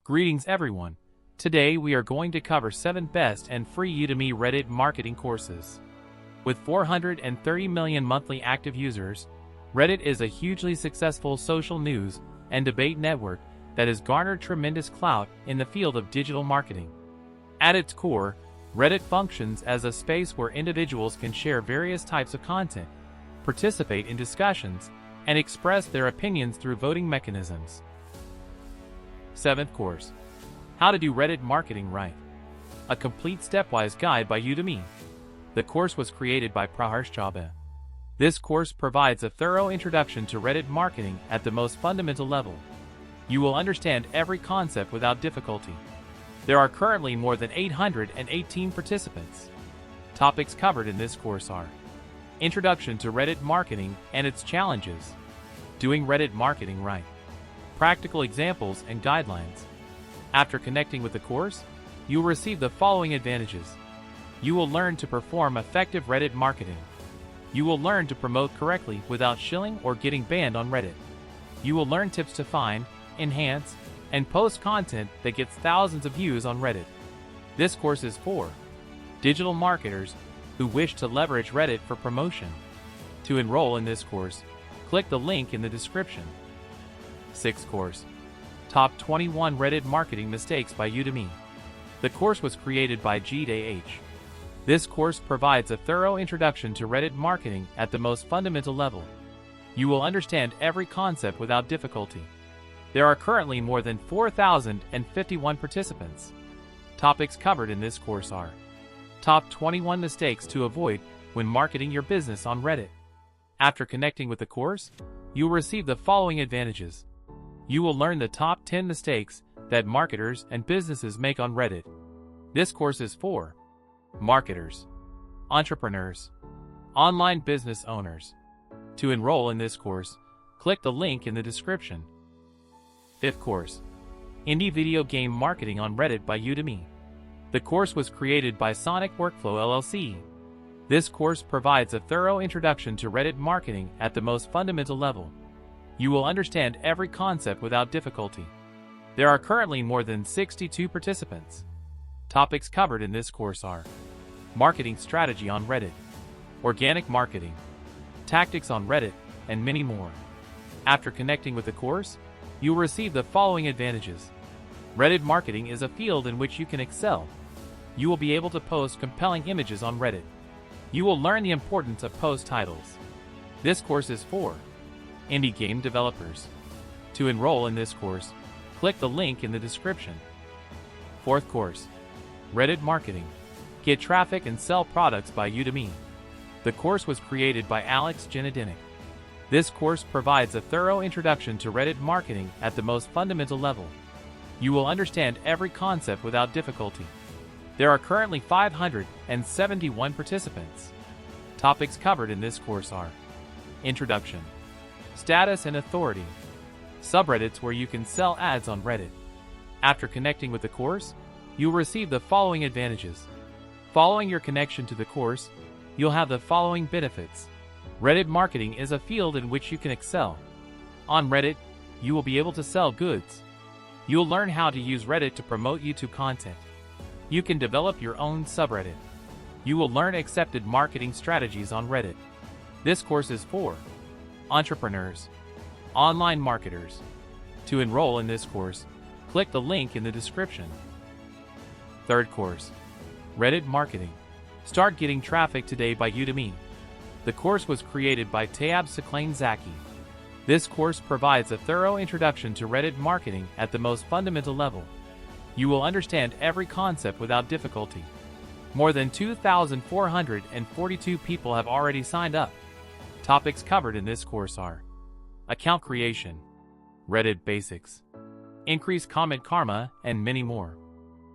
Greetings everyone. Today we are going to cover 7 best and free Udemy Reddit marketing courses. With 430 million monthly active users, Reddit is a hugely successful social news and debate network that has garnered tremendous clout in the field of digital marketing. At its core, Reddit functions as a space where individuals can share various types of content, participate in discussions, and express their opinions through voting mechanisms. 7th course. How to do Reddit marketing right. A complete stepwise guide by Udemy. The course was created by Praharsh. This course provides a thorough introduction to Reddit marketing at the most fundamental level. You will understand every concept without difficulty. There are currently more than 818 participants. Topics covered in this course are: Introduction to Reddit marketing and its challenges, doing Reddit marketing right, practical examples and guidelines. After connecting with the course, you will receive the following advantages. You will learn to perform effective Reddit marketing. You will learn to promote correctly without shilling or getting banned on Reddit. You will learn tips to find, enhance, and post content that gets thousands of views on Reddit. This course is for digital marketers who wish to leverage Reddit for promotion. To enroll in this course, click the link in the description. 6th course. Top 21 Reddit Marketing Mistakes by Udemy. The course was created by G. This course provides a thorough introduction to Reddit marketing at the most fundamental level. You will understand every concept without difficulty. There are currently more than 4,051 participants. Topics covered in this course are: Top 21 Mistakes to Avoid when Marketing Your Business on Reddit. After connecting with the course, you will receive the following advantages. You will learn the top 10 mistakes that marketers and businesses make on Reddit. This course is for marketers, entrepreneurs, online business owners. To enroll in this course, click the link in the description. 5th course. Indie Video Game Marketing on Reddit by Udemy. The course was created by Sonic Workflow LLC. This course provides a thorough introduction to Reddit marketing at the most fundamental level. You will understand every concept without difficulty. There are currently more than 62 participants. Topics covered in this course are: Marketing Strategy on Reddit, Organic Marketing, Tactics on Reddit, and many more. After connecting with the course, you will receive the following advantages. Reddit marketing is a field in which you can excel. You will be able to post compelling images on Reddit. You will learn the importance of post titles. This course is for indie game developers. To enroll in this course, click the link in the description. 4th course. Reddit Marketing. Get Traffic and Sell Products by Udemy. The course was created by Alex Genadinik. This course provides a thorough introduction to Reddit marketing at the most fundamental level. You will understand every concept without difficulty. There are currently 571 participants. Topics covered in this course are: Introduction, Status and Authority, Subreddits where you can sell ads on Reddit. After connecting with the course, you will receive the following advantages. Following your connection to the course, you'll have the following benefits. Reddit marketing is a field in which you can excel. On Reddit, you will be able to sell goods. You'll learn how to use Reddit to promote YouTube content. You can develop your own subreddit. You will learn accepted marketing strategies on Reddit. This course is for entrepreneurs, online marketers. To enroll in this course, click the link in the description. 3rd course. Reddit Marketing. Start Getting Traffic Today by Udemy. The course was created by Tayyab Zaki. This course provides a thorough introduction to Reddit marketing at the most fundamental level. You will understand every concept without difficulty. More than 2,442 people have already signed up. Topics covered in this course are: Account Creation, Reddit Basics, Increase Comment Karma, and many more.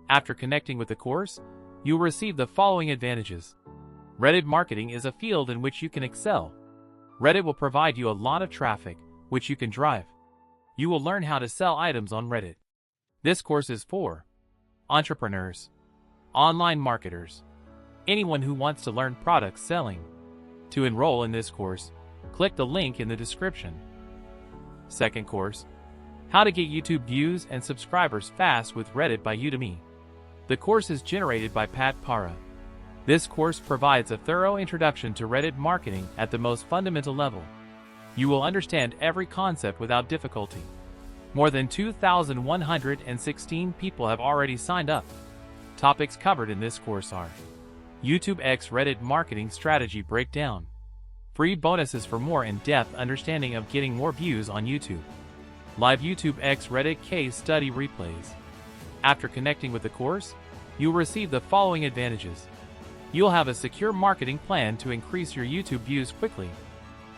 After connecting with the course, you will receive the following advantages. Reddit marketing is a field in which you can excel. Reddit will provide you a lot of traffic, which you can drive. You will learn how to sell items on Reddit. This course is for entrepreneurs, online marketers, anyone who wants to learn product selling. To enroll in this course, click the link in the description. 2nd course. How to get YouTube views and subscribers fast with Reddit by Udemy. The course is generated by Pat Para. This course provides a thorough introduction to Reddit marketing at the most fundamental level. You will understand every concept without difficulty. More than 2,116 people have already signed up. Topics covered in this course are YouTube x Reddit marketing strategy breakdown, free bonuses for more in-depth understanding of getting more views on YouTube, live YouTube x Reddit case study replays. After connecting with the course, you'll receive the following advantages. You'll have a secure marketing plan to increase your YouTube views quickly.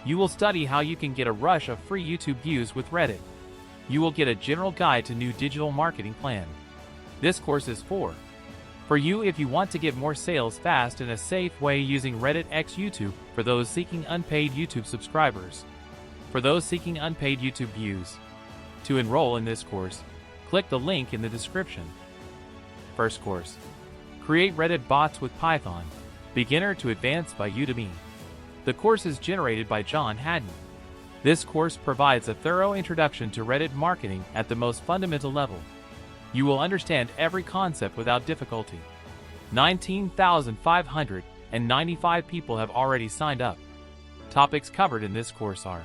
You will study how you can get a rush of free YouTube views with Reddit. You will get a general guide to new digital marketing plan. This course is for you if you want to get more sales fast in a safe way using Reddit x YouTube for those seeking unpaid YouTube subscribers. For those seeking unpaid YouTube views. To enroll in this course, click the link in the description. First course. Create Reddit bots with Python, Beginner to Advanced by Udemy. The course is generated by John Haddon. This course provides a thorough introduction to Reddit marketing at the most fundamental level. You will understand every concept without difficulty. 19,595 people have already signed up. Topics covered in this course are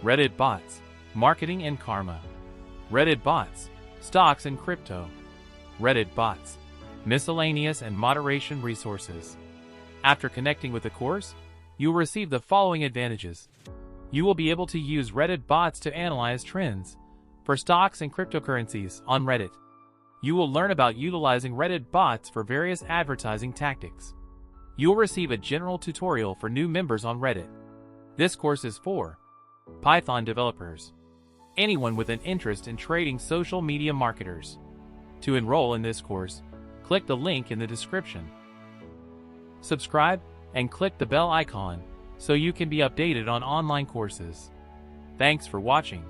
Reddit bots, marketing and karma, Reddit bots, stocks and crypto, Reddit bots, miscellaneous and moderation resources. After connecting with the course, you will receive the following advantages. You will be able to use Reddit bots to analyze trends for stocks and cryptocurrencies on Reddit. You will learn about utilizing Reddit bots for various advertising tactics. You will receive a general tutorial for new members on Reddit. This course is for Python developers, anyone with an interest in trading social media marketers. To enroll in this course, click the link in the description. Subscribe and click the bell icon so you can be updated on online courses. Thanks for watching.